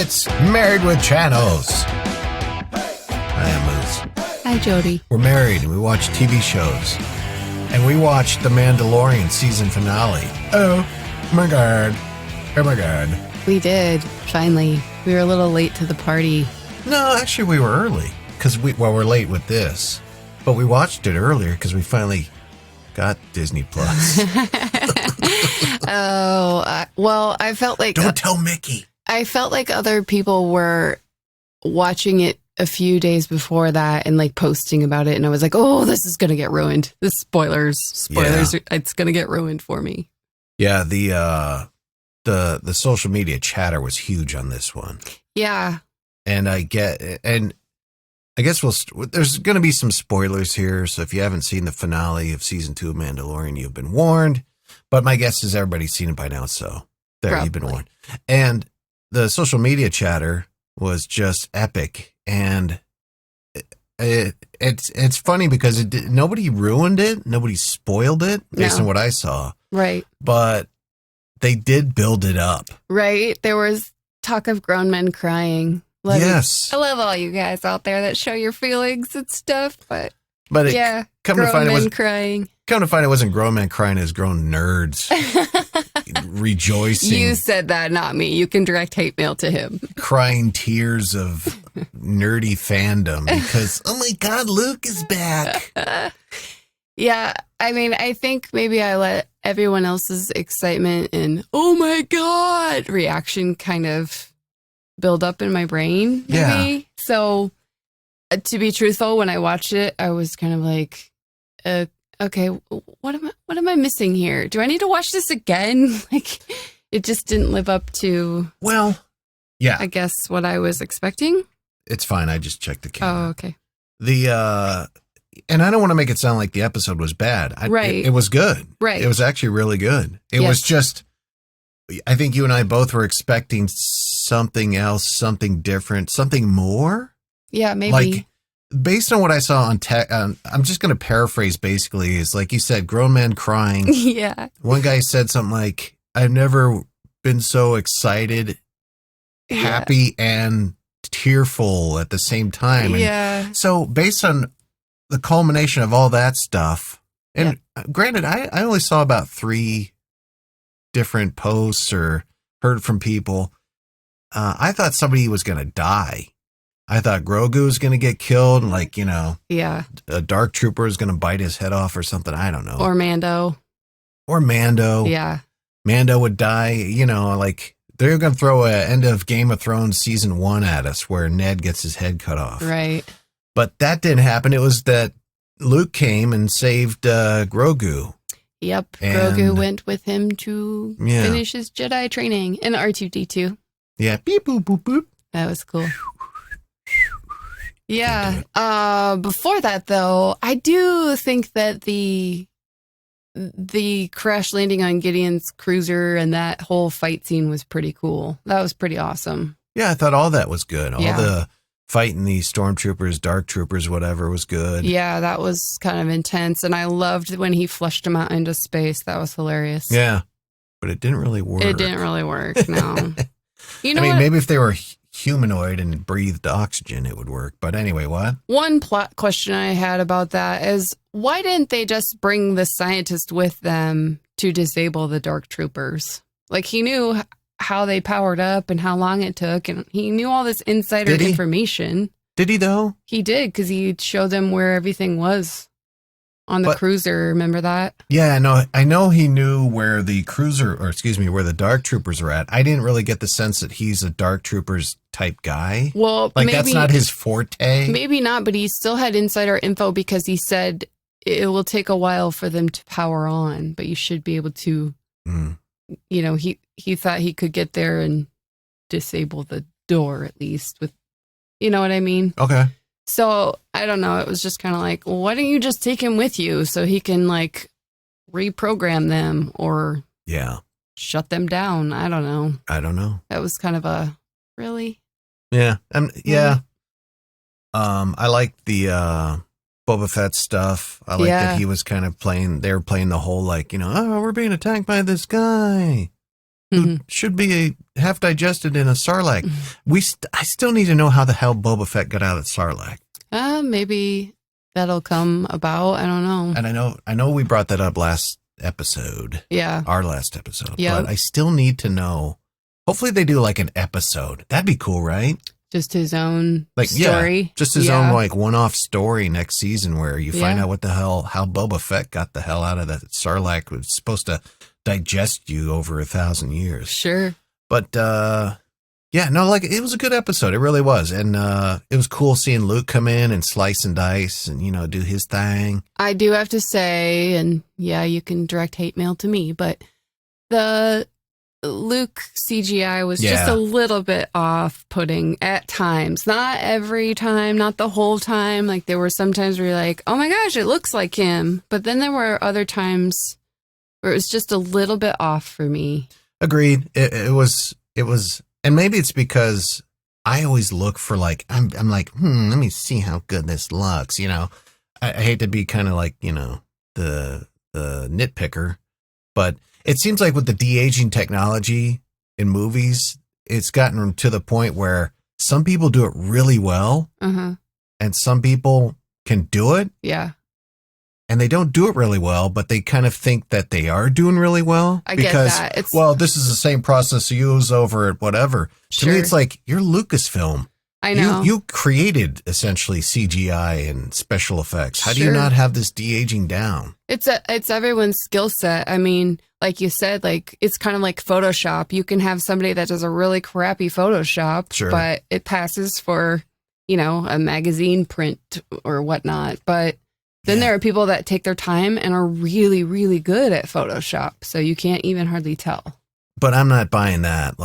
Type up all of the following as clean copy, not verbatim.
It's Married with Channels. I am Moose. Hi, Jody. We're married and we watch TV shows. And we watched The Mandalorian season finale. Oh my God. Oh my God. We did, finally. We were a little late to the party. No, actually we were early. We're late with this. But we watched it earlier because we finally got Disney Plus. Well, I felt like... Don't tell Mickey. I felt like other people were watching it a few days before that and like posting about it. And I was like, oh, this is going to get ruined. The spoilers, Yeah. It's going to get ruined for me. Yeah, the social media chatter was huge on this one. Yeah. And I guess there's going to be some spoilers here. So if you haven't seen the finale of season 2 of Mandalorian, you've been warned. But my guess is everybody's seen it by now. So there, you've been warned. And the social media chatter was just epic. And it's funny because nobody ruined it. Nobody spoiled it based on what I saw. Right. But they did build it up. Right. There was talk of grown men crying. Yes. I love all you guys out there that show your feelings and stuff, but yeah, grown men crying. Come to find it wasn't grown men crying, it was grown nerds rejoicing. You said that, not me. You can direct hate mail to him. Crying tears of nerdy fandom because, oh my God, Luke is back. Yeah, I mean, I think maybe I let everyone else's excitement and, oh my God, reaction kind of build up in my brain, maybe. Yeah. So, to be truthful, when I watched it, I was kind of like, okay, what am I missing here? Do I need to watch this again? Like, it just didn't live up to, Well, yeah, I guess, what I was expecting. it's fine. I just checked the camera. Oh, okay. And I don't want to make it sound like the episode was bad. Right. It was good. Right. It was actually really good. It was just, I think you and I both were expecting something else, something different, something more. Yeah, maybe. Like, based on what I saw on tech, I'm just going to paraphrase basically, is like you said, grown men crying. Yeah. One guy said something like, I've never been so excited, happy, and tearful at the same time. And yeah. so based on the culmination of all that stuff, and granted, I only saw about 3 different posts or heard from people. I thought somebody was going to die. I thought Grogu was going to get killed, like, a dark trooper is going to bite his head off or something. I don't know. Or Mando. Yeah. Mando would die, like they're going to throw a end of Game of Thrones season 1 at us where Ned gets his head cut off. Right. But that didn't happen. It was that Luke came and saved Grogu. Yep. And Grogu went with him to finish his Jedi training in R2-D2. Yeah. Beep, boop, boop, boop. That was cool. Yeah. Before that, though, I do think that the crash landing on Gideon's cruiser and that whole fight scene was pretty cool. That was pretty awesome. Yeah, I thought all that was good. All the fighting the stormtroopers, dark troopers, whatever was good. Yeah, that was kind of intense. And I loved when he flushed him out into space. That was hilarious. Yeah, but it didn't really work. It didn't really work, no. Maybe if they were humanoid and breathed oxygen, it would work. But anyway, what? One plot question I had about that is, why didn't they just bring the scientist with them to disable the dark troopers? Like, he knew how they powered up and how long it took, and he knew all this insider information. Did he, though? He did, because he showed them where everything was on the cruiser. Remember that? Yeah, no, I know he knew where the cruiser, or excuse me, where the dark troopers are at. I didn't really get the sense that he's a dark troopers type guy. Well, like, that's not his forte. Maybe not, but he still had insider info because he said it will take a while for them to power on, but you should be able to, he thought he could get there and disable the door at least with, you know what I mean? Okay. So, I don't know. It was just kind of like, well, why don't you just take him with you so he can, like, reprogram them or shut them down? I don't know. That was kind of a, really? Yeah. I liked the Boba Fett stuff. I liked that he was kind of they were playing the whole, like, we're being attacked by this guy. who should be half digested in a sarlacc. I still need to know how the hell Boba Fett got out of Sarlacc. Maybe that'll come about. I don't know. And I know we brought that up last episode. Yeah. Our last episode. Yep. But I still need to know. Hopefully they do like an episode. That'd be cool, right? Just his own like, story. Yeah, just his own like one-off story next season where you find out what the hell, how Boba Fett got the hell out of that Sarlacc was supposed to digest you over 1,000 years. Sure. But, yeah, no, like it was a good episode. It really was. And it was cool seeing Luke come in and slice and dice and, do his thing. I do have to say, and yeah, you can direct hate mail to me, but the Luke CGI was just a little bit off-putting at times. Not every time, not the whole time. Like there were some times where you're like, oh my gosh, it looks like him. But then there were other times where it was just a little bit off for me. Agreed. It was, and maybe it's because I always look for like, I'm like, let me see how good this looks. I hate to be kind of like, the nitpicker, but it seems like with the de-aging technology in movies, it's gotten to the point where some people do it really well and some people can do it. Yeah. And they don't do it really well, but they kind of think that they are doing really well. I get that. Well, this is the same process you use over at whatever. Sure. To me, it's like you're Lucasfilm. I know. You created essentially CGI and special effects. How do you not have this de-aging down? It's everyone's skill set. I mean, like you said, like it's kind of like Photoshop. You can have somebody that does a really crappy Photoshop, but it passes for, a magazine print or whatnot. But then there are people that take their time and are really, really good at Photoshop. So you can't even hardly tell. But I'm not buying that.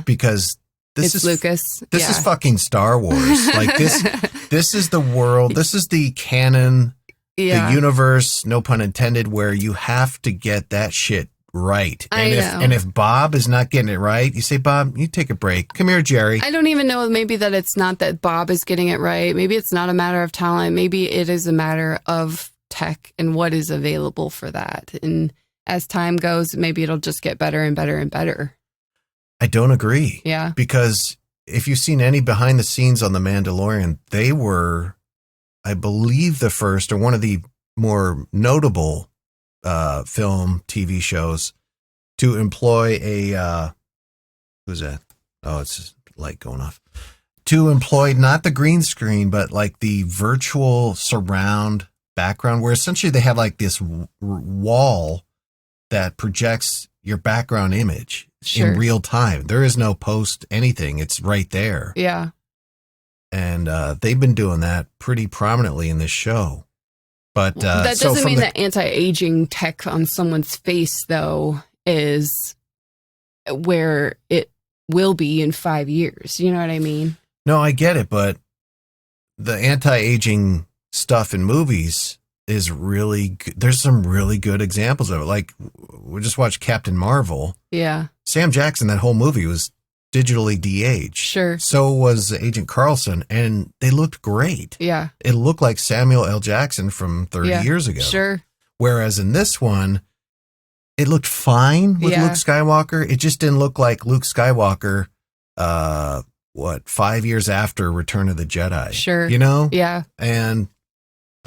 Because this is Lucas. This is fucking Star Wars. Like this is the world. This is the canon, the universe, no pun intended, where you have to get that shit right. And if Bob is not getting it right, you say, Bob, you take a break. Come here, Jerry. I don't even know. Maybe that it's not that Bob is getting it right. Maybe it's not a matter of talent. Maybe it is a matter of tech and what is available for that. And as time goes, maybe it'll just get better and better and better. I don't agree. Yeah. Because if you've seen any behind the scenes on The Mandalorian, they were, I believe, the first or one of the more notable film TV shows to employ a who's that? Oh, it's just light going off. To employ not the green screen, but like the virtual surround background, where essentially they have like this wall that projects your background image in real time. There is no post anything. It's right there. Yeah. And they've been doing that pretty prominently in this show. But that doesn't mean that anti-aging tech on someone's face, though, is where it will be in 5 years. You know what I mean? No, I get it. But the anti-aging stuff in movies is really good. There's some really good examples of it. Like we just watched Captain Marvel. Yeah. Sam Jackson, that whole movie was digitally de-aged. Sure. So was Agent Carlson, and they looked great. Yeah. It looked like Samuel L. Jackson from 30 years ago. Sure. Whereas in this one, it looked fine with Luke Skywalker. It just didn't look like Luke Skywalker, 5 years after Return of the Jedi? Sure. Yeah. And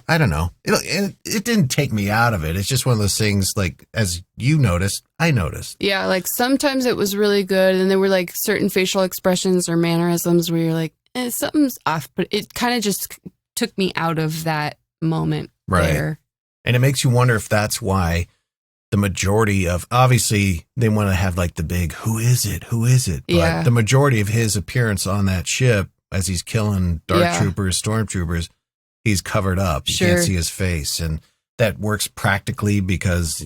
I don't know. It didn't take me out of it. It's just one of those things, like, as you noticed, I noticed. Yeah, like sometimes it was really good, and there were like certain facial expressions or mannerisms where you're like, something's off, but it kind of just took me out of that moment there. And it makes you wonder if that's why the majority of, obviously they want to have like the big, who is it? But the majority of his appearance on that ship as he's killing dark troopers, stormtroopers, he's covered up. You can't see his face. And that works practically because,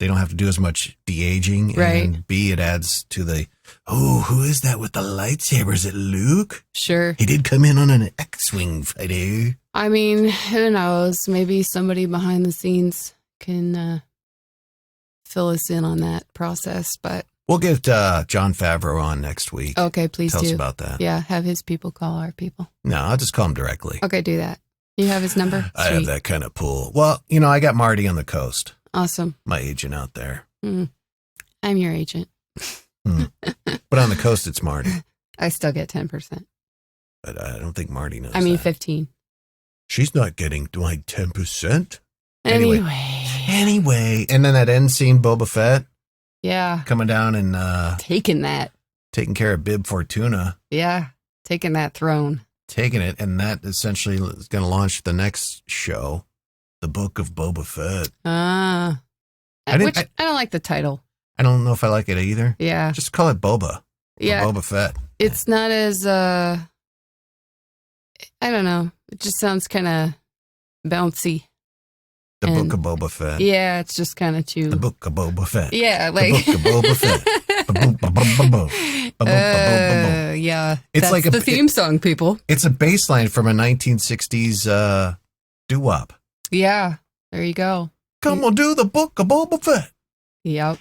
they don't have to do as much de-aging. Right. And B, it adds to the, who is that with the lightsaber? Is it Luke? Sure. He did come in on an X-Wing fighter. I mean, who knows? Maybe somebody behind the scenes can fill us in on that process, but... We'll get Jon Favreau on next week. Okay, please Tell do. us about that. Yeah, have his people call our people. No, I'll just call him directly. Okay, do that. You have his number? I have that kind of pull. Well, I got Marty on the coast. Awesome. My agent out there. I'm your agent. But on the coast, it's Marty. I still get 10%. But I don't think Marty knows. I mean, that. 15. She's not getting like 10%. Anyway. And then that end scene, Boba Fett. Yeah. Coming down and taking care of Bib Fortuna. Yeah. Taking that throne. Taking it. And that essentially is going to launch the next show, the Book of Boba Fett. I don't like the title. I don't know if I like it either. Yeah. Just call it Boba. Yeah. Boba Fett. It's not as, I don't know. It just sounds kind of bouncy. The Book of Boba Fett. Yeah, it's just kind of too. The Book of Boba Fett. Yeah, like. The Book of Boba Fett. Yeah. It's that's like the theme song, people. It's a bass line from a 1960s doo-wop. Yeah, there you go. Come on, do the Book of Boba Fett. Yep.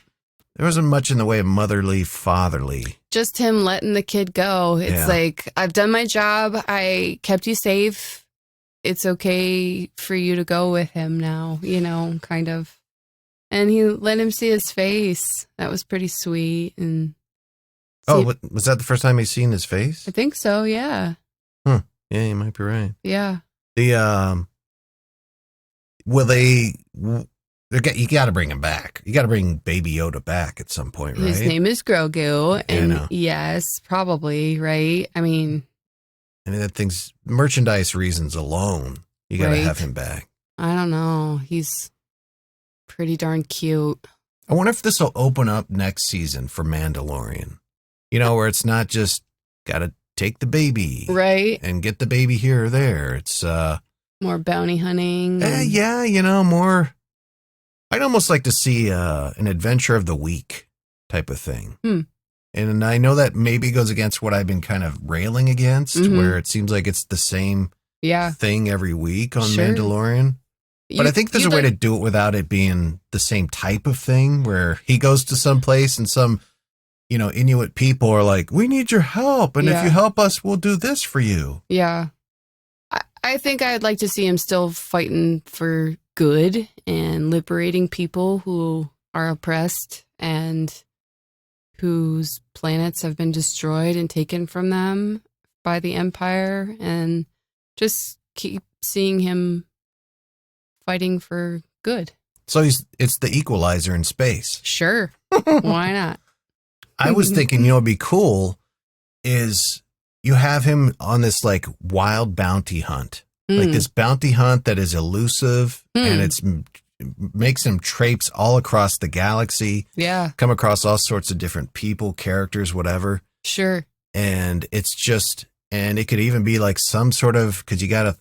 There wasn't much in the way of motherly, fatherly. Just him letting the kid go. It's like, I've done my job. I kept you safe. It's okay for you to go with him now, kind of. And he let him see his face. That was pretty sweet. And was that the first time he's seen his face? I think so, yeah. Yeah, you might be right. Yeah. You got to bring him back. You got to bring Baby Yoda back at some point, right? His name is Grogu. And yeah, yes, probably, right? I mean, that thing's merchandise reasons alone. You got to have him back. I don't know. He's pretty darn cute. I wonder if this will open up next season for Mandalorian. Where it's not just got to take the baby. Right. And get the baby here or there. It's more bounty hunting. More. I'd almost like to see an adventure of the week type of thing. And I know that maybe goes against what I've been kind of railing against, where it seems like it's the same thing every week on Mandalorian. But I think there's a way to do it without it being the same type of thing, where he goes to some place and some, Inuit people are like, we need your help. And if you help us, we'll do this for you. Yeah. I think I'd like to see him still fighting for good and liberating people who are oppressed and whose planets have been destroyed and taken from them by the Empire, and just keep seeing him fighting for good. So it's the Equalizer in space. Sure. Why not? I was thinking, it'd be cool is you have him on this like wild bounty hunt, like this bounty hunt that is elusive and makes him traipse all across the galaxy. Yeah. Come across all sorts of different people, characters, whatever. Sure. And it's just, and it could even be like some sort of, cause you got a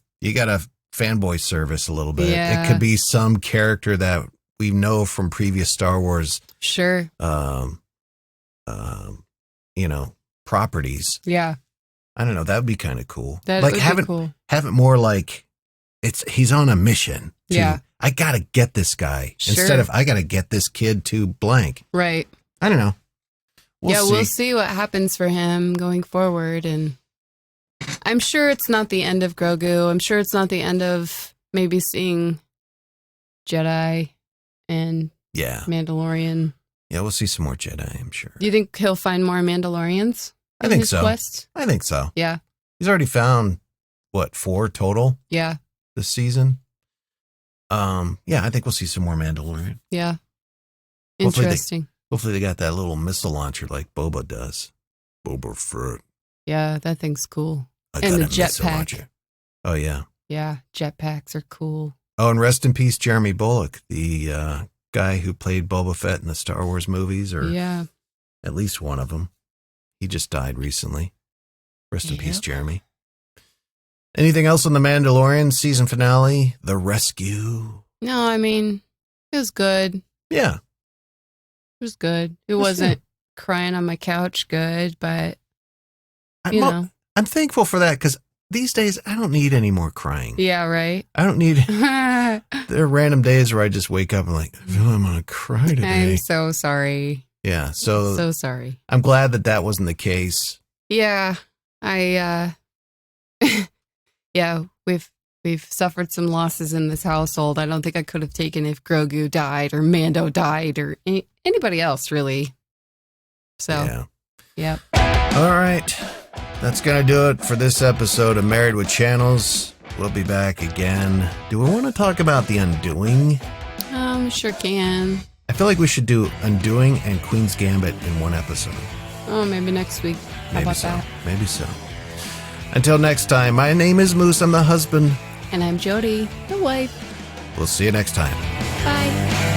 fanboy service a little bit. Yeah. It could be some character that we know from previous Star Wars. Sure. Properties. Yeah. I don't know. That would be kind of cool. That would be cool. Have it more like he's on a mission. I got to get this guy instead of I got to get this kid to blank. Right. I don't know. We'll see what happens for him going forward. And I'm sure it's not the end of Grogu. I'm sure it's not the end of maybe seeing Jedi and Mandalorian. Yeah, we'll see some more Jedi, I'm sure. Do you think he'll find more Mandalorians? I think so. Quest? I think so. Yeah. He's already found, 4 total? Yeah. This season? I think we'll see some more Mandalorian. Yeah. Interesting. Hopefully they got that little missile launcher like Boba does. Boba Fett. Yeah, that thing's cool. And the jetpack. Oh, yeah. Yeah, jetpacks are cool. Oh, and rest in peace, Jeremy Bulloch, the guy who played Boba Fett in the Star Wars movies, or at least one of them. He just died recently. Rest in peace, Jeremy. Anything else on the Mandalorian season finale? The Rescue? No, I mean, it was good. Yeah. It was good. It wasn't crying on my couch good, but, I'm thankful for that, because these days I don't need any more crying. Yeah, right. I don't need... There are random days where I just wake up and I feel I'm going to cry today. I'm so sorry. Yeah, so sorry. I'm glad that wasn't the case. Yeah, we've suffered some losses in this household. I don't think I could have taken if Grogu died or Mando died or anybody else, really. So, yeah. All right. That's going to do it for this episode of Married with Channels. We'll be back again. Do we want to talk about The Undoing? Sure can. I feel like we should do Undoing and Queen's Gambit in one episode. Oh, maybe next week. How Maybe about so. that? Maybe so. Until next time, my name is Moose. I'm the husband. And I'm Jody, the wife. We'll see you next time. Bye.